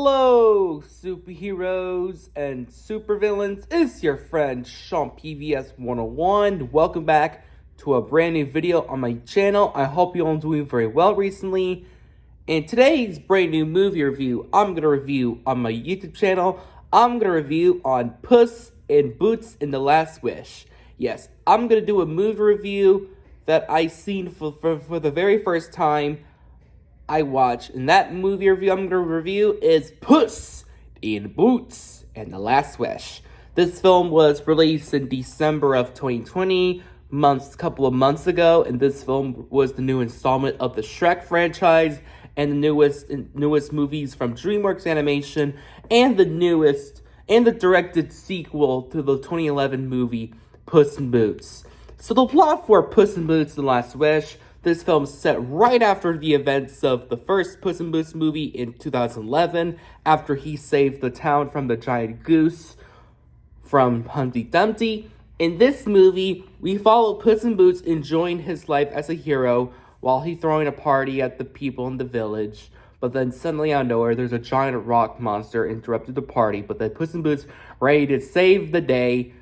Hello, superheroes and supervillains. It's your friend Sean PVS 101. Welcome back to a brand new video on my channel. I hope you all doing very well recently. In today's brand new movie review, I'm going to review on my YouTube channel. I'm going to review on Puss in Boots in the Last Wish. Yes, I'm going to do a movie review that I seen for the very first time I watched. And that movie review I'm going to review is Puss in Boots and the Last Wish. This film was released in December of 2020, couple of months ago, and this film was the new installment of the Shrek franchise and the newest movies from DreamWorks Animation, and the directed sequel to the 2011 movie Puss in Boots. So the plot for Puss in Boots and the Last Wish. This film is set right after the events of the first Puss in Boots movie in 2011, after he saved the town from the giant goose from Humpty Dumpty. In this movie, we follow Puss in Boots enjoying his life as a hero while he's throwing a party at the people in the village. But then suddenly out of nowhere, there's a giant rock monster interrupted the party. But then Puss in Boots ready to save the day,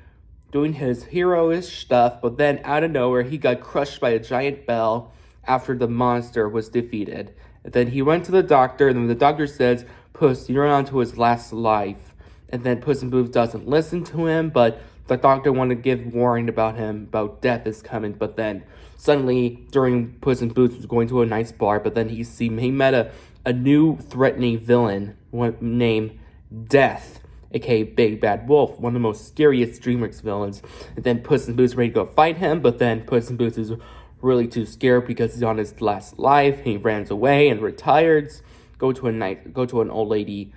doing his heroish stuff, but then out of nowhere, he got crushed by a giant bell after the monster was defeated. And then he went to the doctor, and then the doctor says, Puss, you're on to his last life. And then Puss in Boots doesn't listen to him, but the doctor wanted to give warning about him, about death is coming. But then suddenly, during Puss in Boots was going to a nice bar, but then he met a new threatening villain named Death, aka Big Bad Wolf, one of the most scariest DreamWorks villains. And then Puss in Boots ready to go fight him, but then Puss in Boots is really too scared because he's on his last life. He runs away and retires. Go to an old lady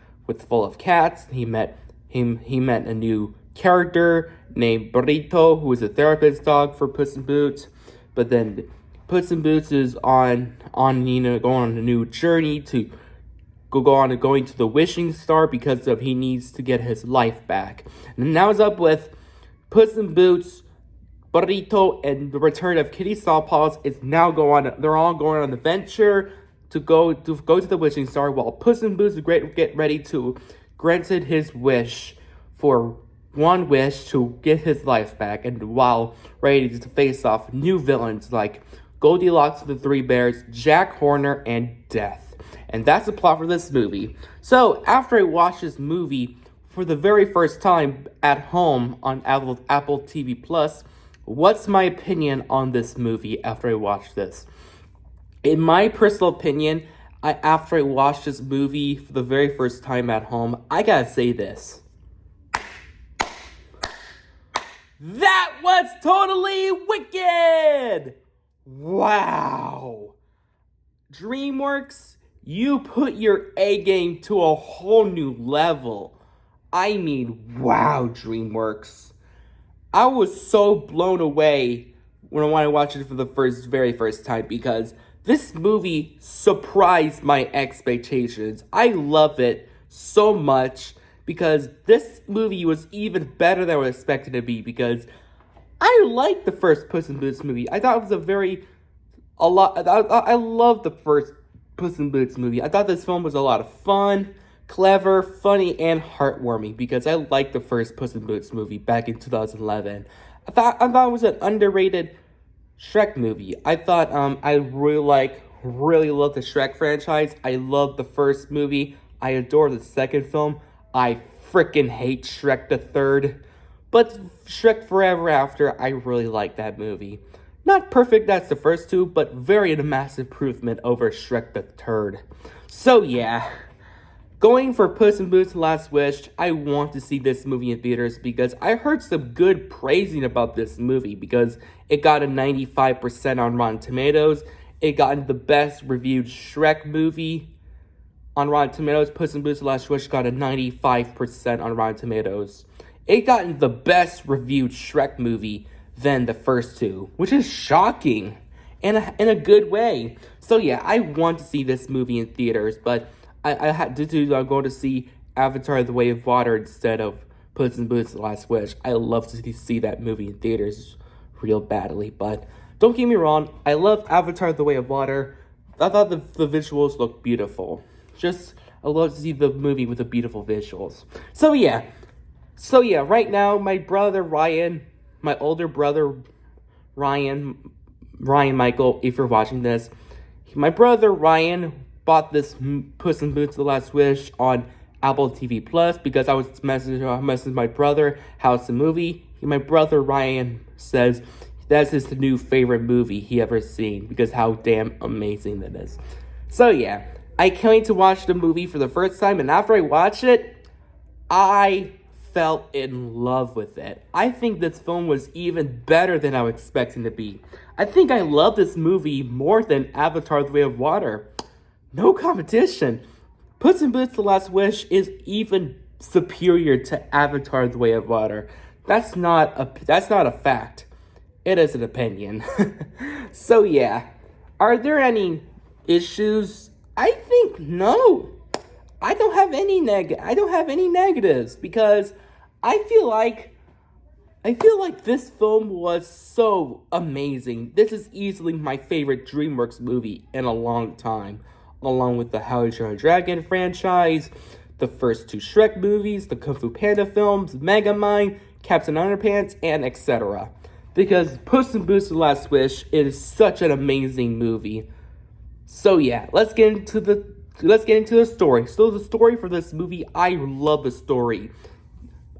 full of cats. He met a new character named Burrito, who is a therapist dog for Puss in Boots. But then Puss in Boots is going on a new journey to going to the wishing star because he needs to get his life back. And now it's up with Puss in Boots, Burrito, and the return of Kitty Sawpaws. They're all going on an adventure to go to the wishing star, while Puss in Boots get ready to granted his wish for one wish to get his life back, and while ready to face off new villains like Goldilocks the Three Bears, Jack Horner, and Death. And that's the plot for this movie. So, after I watched this movie for the very first time at home on Apple TV Plus, what's my opinion on this movie after I watched this? In my personal opinion, after I watched this movie for the very first time at home, I gotta say this. That was totally wicked! Wow! DreamWorks, you put your A game to a whole new level. I mean, wow, DreamWorks. I was so blown away when I watched it for the very first time, because this movie surprised my expectations. I love it so much because this movie was even better than I was expected to be, because I liked the first Puss in Boots movie. I thought it was I loved the first Puss in Boots movie. I thought this film was a lot of fun, clever, funny, and heartwarming, because I liked the first Puss in Boots movie back in 2011. I thought it was an underrated Shrek movie. I thought I really loved the Shrek franchise. I loved the first movie. I adore the second film. I freaking hate Shrek the Third. But Shrek Forever After, I really like that movie. Not perfect as the first two, but very a massive improvement over Shrek the Third. So yeah, going for Puss in Boots: The Last Wish, I want to see this movie in theaters because I heard some good praising about this movie, because it got a 95% on Rotten Tomatoes. It got the best reviewed Shrek movie on Rotten Tomatoes. Puss in Boots: The Last Wish got a 95% on Rotten Tomatoes. It got the best reviewed Shrek movie than the first two, which is shocking in a good way. So yeah, I want to see this movie in theaters, but I had to go to see Avatar: The Way of Water instead of Puss in Boots: The Last Wish. I love to see that movie in theaters real badly, but don't get me wrong, I love Avatar: The Way of Water. I thought the visuals looked beautiful. I love to see the movie with the beautiful visuals. So yeah, right now my brother Ryan, my older brother Ryan Michael, if you're watching this, my brother Ryan bought this Puss in Boots: The Last Wish on Apple TV Plus because I was messaging my brother how it's the movie. My brother Ryan says that's his new favorite movie he ever seen because how damn amazing that is. So yeah, I can't wait to watch the movie for the first time, and after I watch it, I fell in love with it. I think this film was even better than I was expecting to be. I think I love this movie more than Avatar: The Way of Water. No competition. Puss in Boots: The Last Wish is even superior to Avatar: The Way of Water. That's not a fact. It is an opinion. So yeah, are there any issues? I think no. I don't have any negatives because I feel like this film was so amazing. This is easily my favorite DreamWorks movie in a long time, along with the How to Train Your Dragon franchise, the first two Shrek movies, the Kung Fu Panda films, Megamind, Captain Underpants, and etc. Because Puss in Boots: The Last Wish is such an amazing movie. So yeah, let's get into the story. So the story for this movie, I love the story.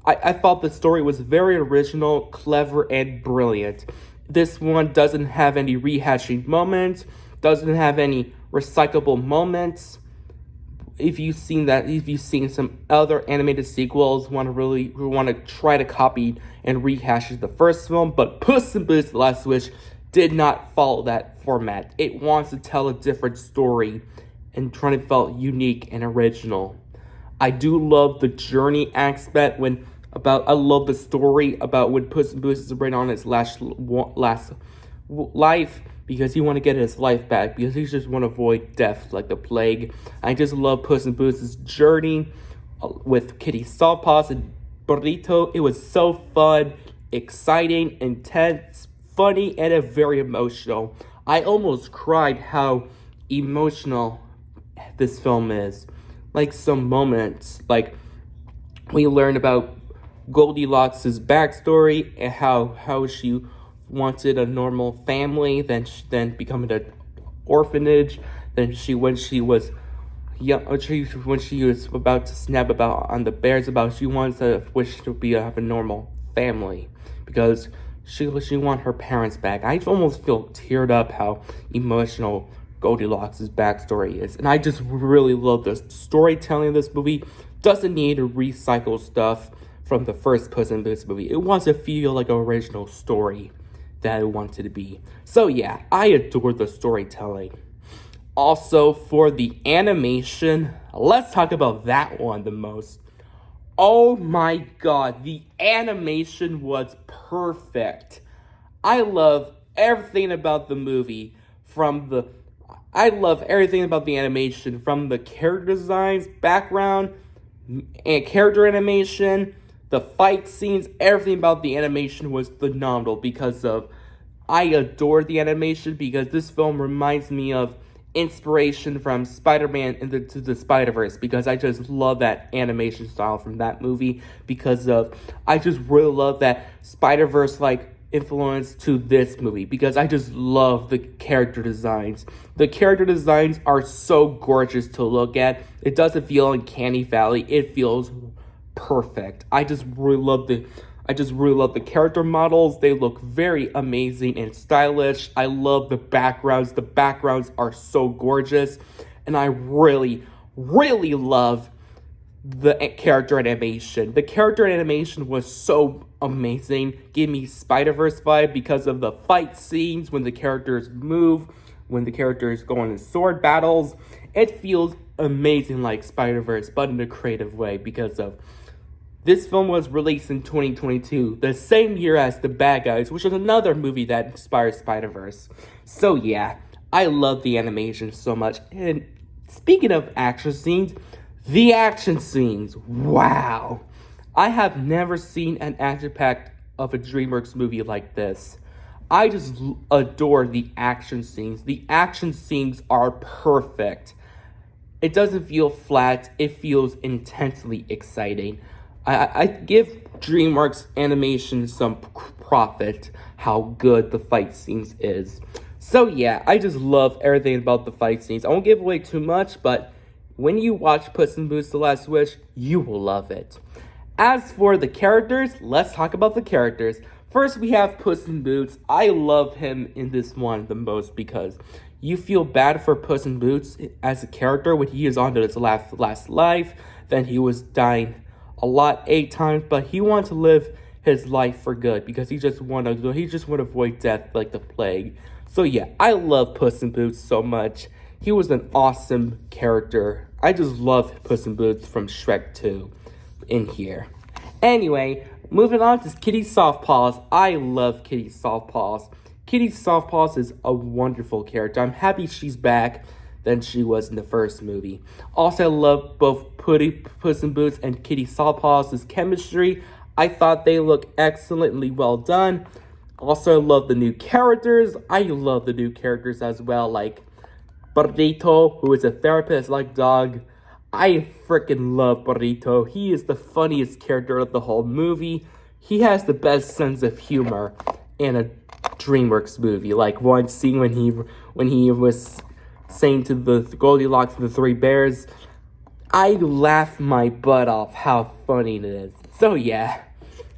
I thought the story was very original, clever, and brilliant. This one doesn't have any rehashing moments, doesn't have any recyclable moments. If you've seen some other animated sequels, want to try to copy and rehash the first film, but Puss in Boots: The Last Wish did not follow that format. It wants to tell a different story and trying to feel unique and original. I do love the journey aspect I love the story about when Puss in Boots is right on his last life because he want to get his life back because he just want to avoid death like the plague. I just love Puss in Boots' journey with Kitty Sawpaws and Burrito. It was so fun, exciting, intense, funny, and very emotional. I almost cried how emotional this film is. Like some moments, like we learn about Goldilocks' backstory and how she wanted a normal family, then becoming an orphanage. Then when she was young, when she was about to snap about on the bears about she wants to have a normal family because she want her parents back. I almost feel teared up how emotional Goldilocks' backstory is, and I just really love the storytelling of this movie. Doesn't need to recycle stuff from the first Puss in Boots movie. It wants to feel like an original story that it wanted to be. So yeah, I adore the storytelling. Also, for the animation, let's talk about that one the most. Oh my god, the animation was perfect. I love everything about the movie I love everything about the animation, from the character designs, background, and character animation, the fight scenes, everything about the animation was phenomenal I adore the animation because this film reminds me of inspiration from Spider-Man into the Spider-Verse because I just love that animation style from that movie I just really love that Spider-Verse influence to this movie because I just love the character designs. The character designs are so gorgeous to look at. It doesn't feel uncanny valley. It feels perfect. I just really love the character models. They look very amazing and stylish. I love the backgrounds. The backgrounds are so gorgeous, and I really, really love the character animation. The character animation was so amazing. Gave me Spider-Verse vibe because of the fight scenes when the characters move, when the characters go on in sword battles. It feels amazing like Spider-Verse, but in a creative way because of this film was released in 2022, the same year as The Bad Guys, which is another movie that inspired Spider-Verse. So yeah, I love the animation so much. And speaking of action scenes, the action scenes, wow. I have never seen an action pack of a DreamWorks movie like this. I just adore the action scenes. The action scenes are perfect. It doesn't feel flat, it feels intensely exciting. I give DreamWorks Animation some profit how good the fight scenes is. So yeah, I just love everything about the fight scenes. I won't give away too much, but when you watch Puss in Boots: The Last Wish, you will love it. As for the characters, let's talk about the characters. First, we have Puss in Boots. I love him in this one the most because you feel bad for Puss in Boots as a character when he is on to his last life. Then he was dying a lot, 8 times, but he wanted to live his life for good because he just wanted to avoid death like the plague. So yeah, I love Puss in Boots so much. He was an awesome character. I just love Puss in Boots from Shrek 2 in here. Anyway, moving on to Kitty Softpaws. I love Kitty Softpaws. Kitty Softpaws is a wonderful character. I'm happy she's back than she was in the first movie. Also, I love both Puss in Boots and Kitty Softpaws' chemistry. I thought they look excellently well done. Also, I love the new characters. I love the new characters as well, like Burrito, who is a therapist like dog. I freaking love Burrito. He is the funniest character of the whole movie. He has the best sense of humor in a DreamWorks movie. Like one scene when he was saying to the Goldilocks and the Three Bears, I laugh my butt off how funny it is. So yeah,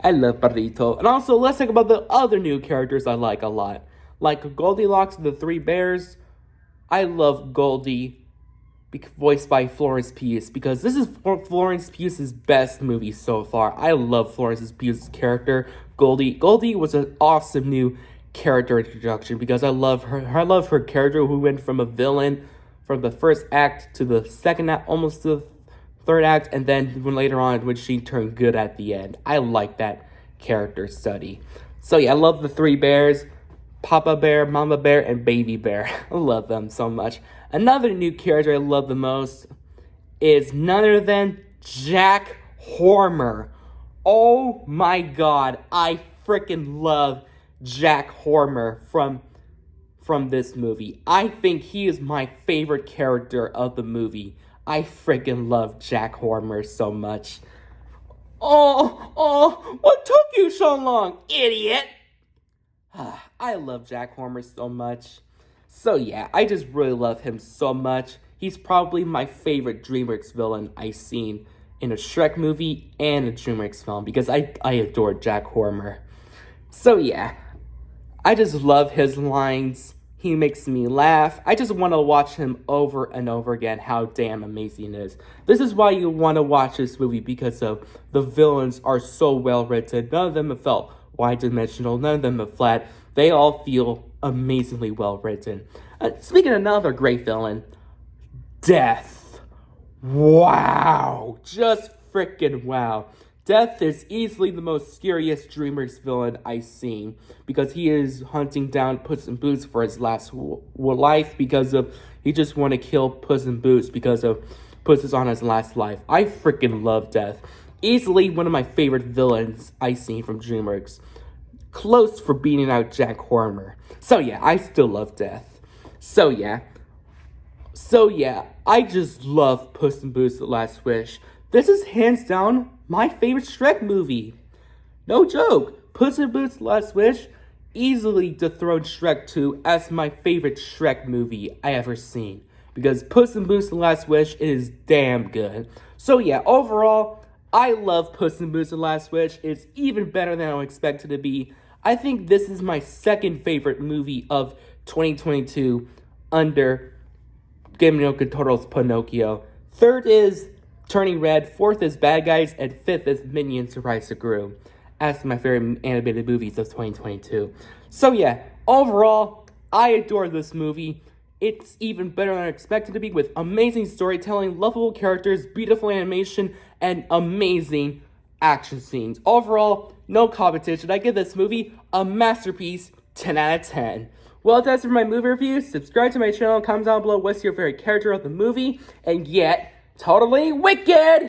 I love Burrito. And also, let's talk about the other new characters I like a lot. Like Goldilocks and the Three Bears, I love Goldie, voiced by Florence Pugh, because this is Florence Pugh's best movie so far. I love Florence Pugh's character, Goldie. Goldie was an awesome new character introduction because I love her. I love her character who went from a villain from the first act to the second act, almost to the third act, and then later on when she turned good at the end. I like that character study. So yeah, I love the Three Bears, Papa Bear, Mama Bear, and Baby Bear. I love them so much. Another new character I love the most is none other than Jack Horner. Oh my god, I freaking love Jack Horner from this movie. I think he is my favorite character of the movie. I freaking love Jack Horner so much. Oh, what took you so long, idiot? I love Jack Horner so much. So yeah, I just really love him so much. He's probably my favorite DreamWorks villain I've seen in a Shrek movie and a DreamWorks film because I adore Jack Horner. So yeah, I just love his lines. He makes me laugh. I just want to watch him over and over again, how damn amazing it is. This is why you want to watch this movie, because of the villains are so well written. None of them have felt one-dimensional. None of them are flat. They all feel amazingly well written. Speaking of another great villain, Death. Wow. Just freaking wow. Death is easily the most scariest DreamWorks villain I've seen because he is hunting down Puss in Boots for his last life because of he just want to kill Puss in Boots because of Puss is on his last life. I freaking love Death. Easily one of my favorite villains I've seen from DreamWorks. Close for beating out Jack Horner. So yeah, I still love Death. So yeah, I just love Puss in Boots: The Last Wish. This is hands down my favorite Shrek movie. No joke. Puss in Boots: The Last Wish easily dethroned Shrek 2 as my favorite Shrek movie I ever seen. Because Puss in Boots: The Last Wish is damn good. So yeah, overall, I love Puss in Boots: The Last Wish. It's even better than I expected it to be. I think this is my second favorite movie of 2022 under Guillermo del Toro's Pinocchio. Third is Turning Red, fourth is Bad Guys, and fifth is Minions: Rise to Gru as my favorite animated movies of 2022. So yeah, overall, I adore this movie. It's even better than I expected to be, with amazing storytelling, lovable characters, beautiful animation, and amazing action scenes. Overall, no competition. I give this movie a masterpiece, 10 out of 10. Well, that's for my movie review. Subscribe to my channel, comment down below what's your favorite character of the movie, and yet, totally wicked!